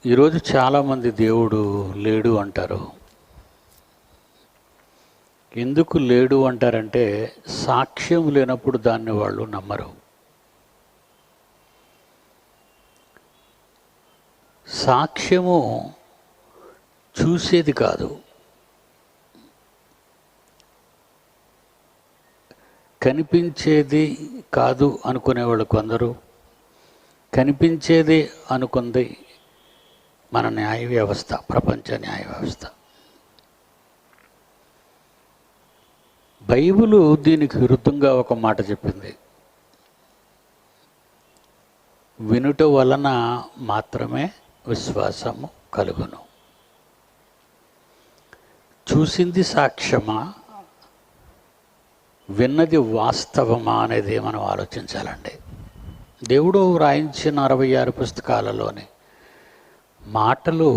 ఈరోజు చాలామంది దేవుడు లేడు అంటారు. ఎందుకు లేడు అంటారంటే సాక్ష్యం లేనప్పుడు దాన్ని వాళ్ళు నమ్మరు. సాక్ష్యము చూసేది కాదు, కనిపించేది కాదు అనుకునేవాళ్ళు కొందరు. కనిపించేది అనుకుంది మన న్యాయ వ్యవస్థ, ప్రపంచ న్యాయ వ్యవస్థ. బైబిలు దీనికి విరుద్ధంగా ఒక మాట చెప్పింది. వినుట వలన మాత్రమే విశ్వాసము కలుగును. చూసింది సాక్ష్యమా, విన్నది వాస్తవమా అనేది మనం ఆలోచించాలండి. దేవుడు రాయించిన 66 పుస్తకాలలోని మాటలు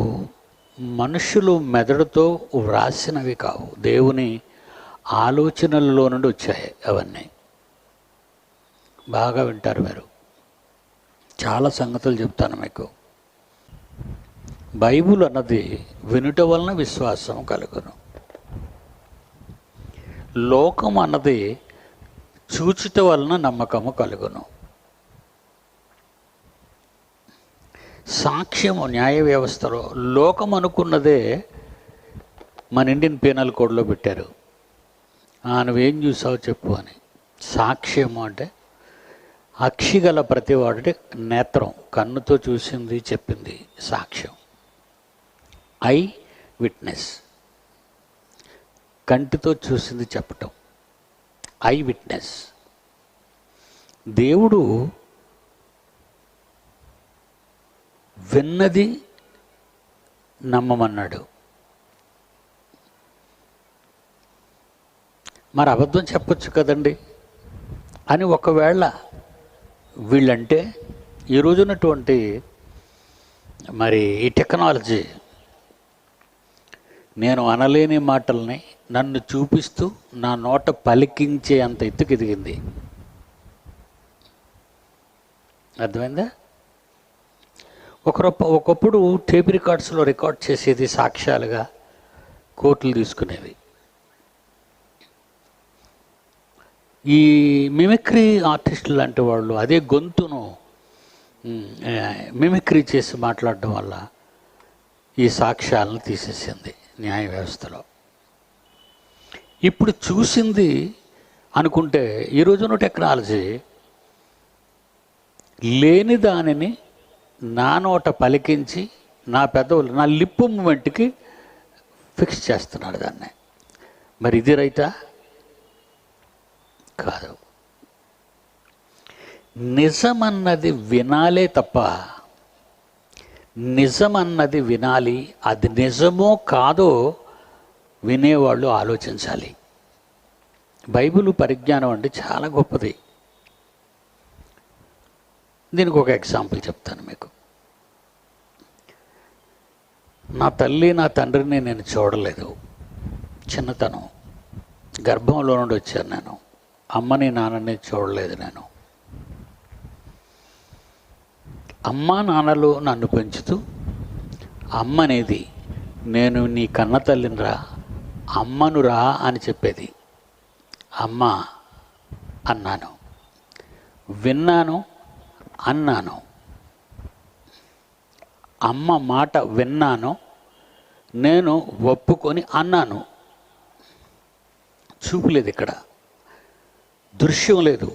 మనుషులు మెదడుతో వ్రాసినవి కావు, దేవుని ఆలోచనలలో నుండి వచ్చాయి. అవన్నీ బాగా వింటారు మీరు. చాలా సంగతులు చెప్తాను మీకు. బైబిల్ అన్నది వినుట వలన విశ్వాసం కలుగును. లోకం అన్నది చూచుట వలన నమ్మకము కలుగును. సాక్ష్యము న్యాయ వ్యవస్థలో లోకం అనుకున్నదే మన ఇండియన్ పీనల్ కోడ్లో పెట్టారు. నువ్వేం చూసావు చెప్పు అని. సాక్ష్యము అంటే అక్షి గల ప్రతివాడి నేత్రం, కన్నుతో చూసింది చెప్పింది సాక్ష్యం. ఐ విట్నెస్, కంటితో చూసింది చెప్పటం, ఐ విట్నెస్. దేవుడు విన్నది నమ్మమన్నాడు. మరి అబద్ధం చెప్పొచ్చు కదండి అని ఒకవేళ వీళ్ళంటే, ఈ రోజున్నటువంటి మరి ఈ టెక్నాలజీ నేను అనలేని మాటల్ని నన్ను చూపిస్తూ నా నోట పలికించే అంత ఎత్తుకు ఎదిగింది. అర్థమైందా? ఒకప్పుడు టేప్ రికార్డ్స్లో రికార్డ్ చేసేది సాక్ష్యాలుగా కోర్టులు తీసుకునేవి. ఈ మిమిక్రీ ఆర్టిస్టులు లాంటి వాళ్ళు అదే గొంతును మిమిక్రీ చేసి మాట్లాడడం వల్ల ఈ సాక్ష్యాలను తీసేసింది న్యాయ వ్యవస్థలో. ఇప్పుడు చూసింది అనుకుంటే, ఈ రోజున టెక్నాలజీ లేని దానిని నా నోట పలికించి నా పెదవులు, నా లిప్ మూమెంట్కి ఫిక్స్ చేస్తున్నాడు దాన్ని. మరి ఇది రైటా? కాదు. నిజమన్నది వినాలే తప్ప, నిజమన్నది వినాలి, అది నిజమో కాదో వినేవాళ్ళు ఆలోచించాలి. బైబిల్ పరిజ్ఞానం అంటే చాలా గొప్పది. దీనికి ఒక ఎగ్జాంపుల్ చెప్తాను మీకు. నా తల్లి నా తండ్రిని నేను చూడలేదు. చిన్నతనం, గర్భంలో నుండి వచ్చాను నేను. అమ్మని నాన్నని చూడలేదు నేను. అమ్మ నాన్నలు నన్ను పెంచుతూ అమ్మ అనేది, నేను నీ కన్న తల్లినిరా, అమ్మనురా అని చెప్పేది. అమ్మ అన్నాను, విన్నాను, అన్నాను. అమ్మ మాట విన్నాను, నేను ఒప్పుకొని అన్నాను. చూపు లేదు ఇక్కడ, దృశ్యం లేదు,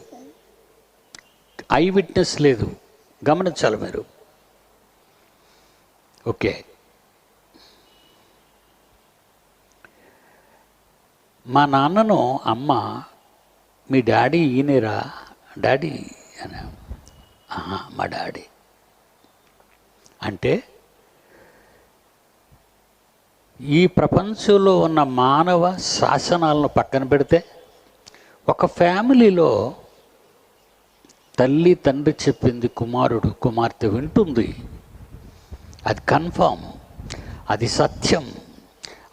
ఐ విట్నెస్ లేదు. గమనించాలి మీరు. ఓకే, మా నాన్నను అమ్మ, మీ డాడీ ఈయనేరా డాడీ అని. మా డాడీ అంటే ఈ ప్రపంచంలో ఉన్న మానవ శాసనాలను పక్కన పెడితే, ఒక ఫ్యామిలీలో తల్లి తండ్రి చెప్పింది కుమారుడు కుమార్తె వింటుంది. అది కన్ఫామ్, అది సత్యం,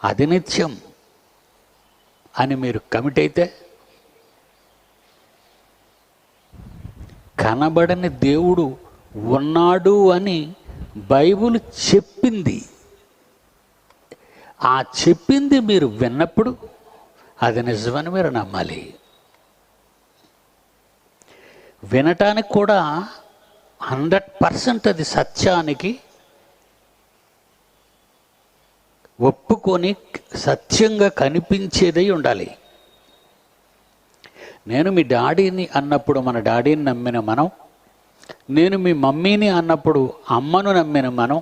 అది నిత్యం అని మీరు కమిట్ అయితే, కనబడని దేవుడు ఉన్నాడు అని బైబిల్ చెప్పింది. ఆ చెప్పింది మీరు విన్నప్పుడు అది నిజమని మీరు నమ్మాలి. వినటానికి కూడా 100% అది సత్యానికి ఒప్పుకొని సత్యంగా కనిపించేదై ఉండాలి. నేను మీ డాడీని అన్నప్పుడు మన డాడీని నమ్మిన మనం, నేను మీ మమ్మీని అన్నప్పుడు అమ్మను నమ్మిన మనం,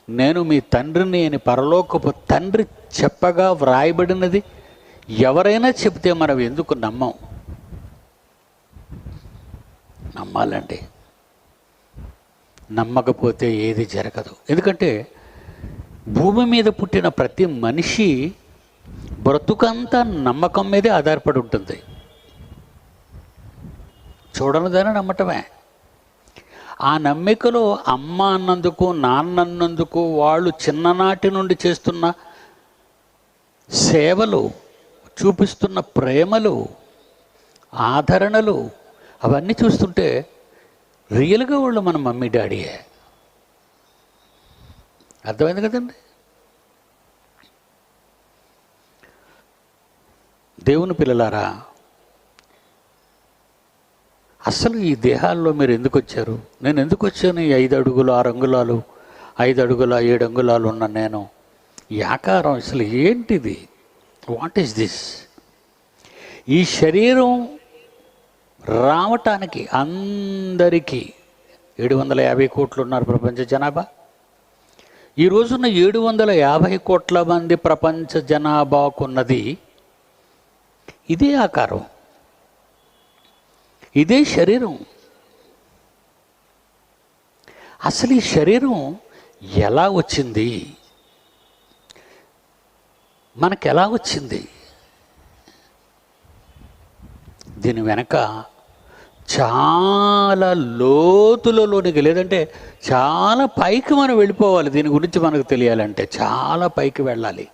నేను మీ తండ్రిని అని పరలోకపు తండ్రి చెప్పగా వ్రాయబడినది ఎవరైనా చెప్తే మనం ఎందుకు నమ్మం? నమ్మాలండి. నమ్మకపోతే ఏది జరగదు. ఎందుకంటే భూమి మీద పుట్టిన ప్రతి మనిషి బ్రతుకంతా నమ్మకం మీదే ఆధారపడి ఉంటుంది. చూడనిదని నమ్మటమే. ఆ నమ్మికలో అమ్మ అన్నందుకు, నాన్న అన్నందుకు, వాళ్ళు చిన్ననాటి నుండి చేస్తున్న సేవలు, చూపిస్తున్న ప్రేమలు, ఆదరణలు అవన్నీ చూస్తుంటే రియల్గా వాళ్ళు మన మమ్మీ డాడీయే. అర్థమైంది కదండి? దేవుని పిల్లలారా, అసలు ఈ దేహాల్లో మీరు ఎందుకు వచ్చారు? నేను ఎందుకు వచ్చాను? ఈ 5 అడుగులు 6 అంగుళాలు, 5 అడుగుల 7 అంగుళాలు ఉన్న నేను, ఈ ఆకారం అసలు ఏంటిది? What is this? ఈ శరీరం రావటానికి అందరికీ 750 కోట్లు ఉన్నారు ప్రపంచ జనాభా. ఈ రోజున 750 కోట్ల మంది ప్రపంచ జనాభాకున్నది ఇదే ఆకారం, ఇదే శరీరం. అసలు ఈ శరీరం ఎలా వచ్చింది? మనకెలా వచ్చింది? దీని వెనక చాలా లోతులలోనికి, లేదంటే చాలా పైకి మనం వెళ్ళిపోవాలి. దీని గురించి మనకు తెలియాలంటే చాలా పైకి వెళ్ళాలి.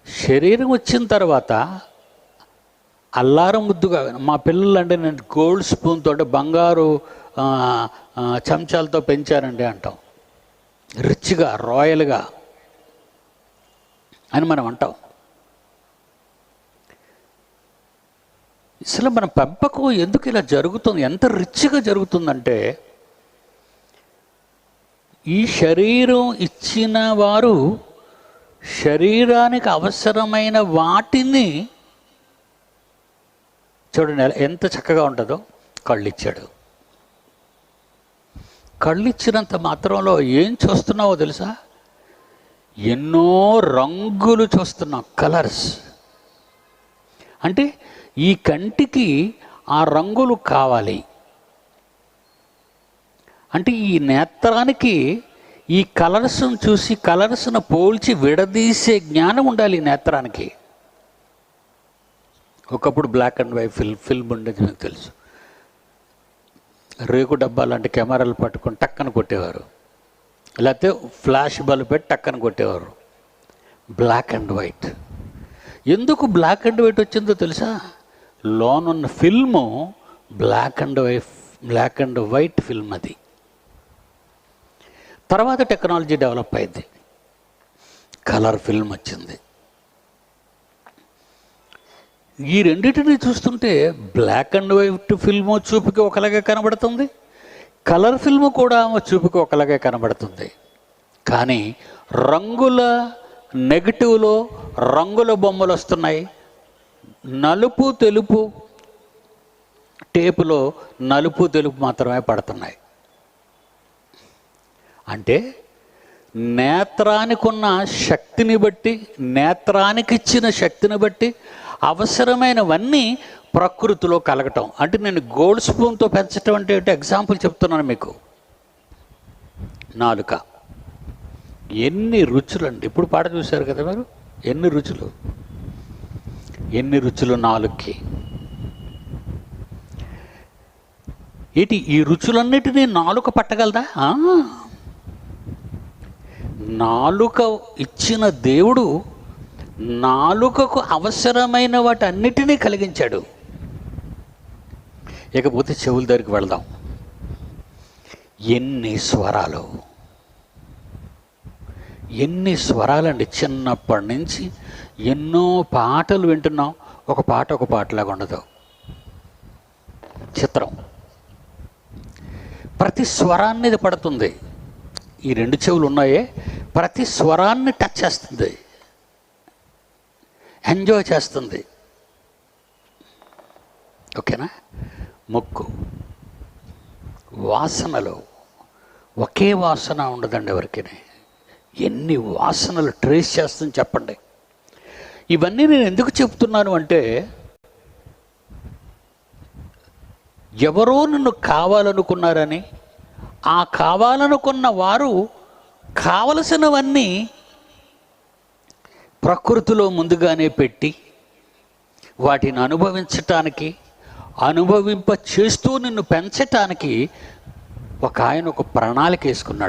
శరీరం వచ్చిన తర్వాత అల్లారం ముద్దుగా, మా పిల్లలు అంటే నేను గోల్డ్ స్పూన్తో, అంటే బంగారు చెంచాలతో పెంచారండి అంటాం. రిచ్గా, రాయల్గా అని మనం అంటాం. అసలు మన పెంపకం ఎందుకు ఇలా జరుగుతుంది? ఎంత రిచ్గా జరుగుతుందంటే, ఈ శరీరం ఇచ్చిన వారు శరీరానికి అవసరమైన వాటిని చూడండి ఎంత చక్కగా ఉంటుందో. కళ్ళు ఇచ్చాడు. కళ్ళు ఇచ్చినంత మాత్రంలో ఏం చూస్తున్నావో తెలుసా? ఎన్నో రంగులు చూస్తున్నాం, కలర్స్. అంటే ఈ కంటికి ఆ రంగులు కావాలి. అంటే ఈ నేత్రానికి ఈ కలర్స్ను చూసి, కలర్స్ను పోల్చి విడదీసే జ్ఞానం ఉండాలి ఈ నేత్రానికి. ఒకప్పుడు బ్లాక్ అండ్ వైట్ ఫిల్మ్ ఉండేది, మీకు తెలుసు. రేకు డబ్బా లాంటి కెమెరాలు పట్టుకొని టక్కన కొట్టేవారు, లేకపోతే ఫ్లాష్ బల్బ్ పెట్టి టక్కన కొట్టేవారు. Black and white. ఎందుకు బ్లాక్ అండ్ వైట్ వచ్చిందో తెలుసా? లోనున్న film black and white film. అది తర్వాత టెక్నాలజీ డెవలప్ అయింది, కలర్ ఫిల్మ్ వచ్చింది. ఈ రెండింటిని చూస్తుంటే బ్లాక్ అండ్ వైట్ ఫిల్ము చూపుకి ఒకలాగే కనబడుతుంది, కలర్ ఫిల్ము కూడా చూపుకి ఒకలాగే కనబడుతుంది. కానీ రంగుల నెగటివ్లో రంగుల బొమ్మలు వస్తున్నాయి. నలుపు తెలుపు టేపులో నలుపు తెలుపు మాత్రమే పడుతున్నాయి. అంటే నేత్రానికి ఉన్న శక్తిని బట్టి, నేత్రానికి ఇచ్చిన శక్తిని బట్టి అవసరమైనవన్నీ ప్రకృతిలో కలగటం. అంటే నేను గోల్డ్ స్పూన్తో పెంచటం అంటే ఎగ్జాంపుల్ చెప్తున్నాను మీకు. నాలుక ఎన్ని రుచులండి! ఇప్పుడు పాట చూశారు కదా మీరు, ఎన్ని రుచులు, ఎన్ని రుచులు నాలుగుకి. ఏంటి ఈ రుచులన్నిటినీ నాలుక పట్టగలదా? నాలుక ఇచ్చిన దేవుడు నాలుకకు అవసరమైన వాటన్నిటినీ కలిగించాడు. ఇకపోతే చెవుల దగ్గరికి వెళదాం. ఎన్ని స్వరాలు, ఎన్ని స్వరాలండి. చిన్నప్పటి నుంచి ఎన్నో పాటలు వింటున్నాం, ఒక పాటలాగా ఉండదు. చిత్రం. ప్రతి స్వరాన్ని ఇది పడుతుంది. ఈ రెండు చెవులు ఉన్నాయే, ప్రతి స్వరాన్ని టచ్ చేస్తుంది, ఎంజాయ్ చేస్తుంది. ఓకేనా? ముక్కు, వాసనలు, ఒకే వాసన ఉండదండి ఎవరికి. ఎన్ని వాసనలు ట్రేస్ చేస్తుంది చెప్పండి. ఇవన్నీ నేను ఎందుకు చెప్తున్నాను అంటే, ఎవరో నిన్ను కావాలనుకున్నారని, ఆ కావాలనుకున్న వారు కావలసినవన్నీ ప్రకృతిలో ముందుగానే పెట్టి వాటిని అనుభవించటానికి, అనుభవింప చేస్తూ నిన్ను పెంచటానికి ఒక ఆయన ఒక ప్రణాళిక వేసుకున్నాడు.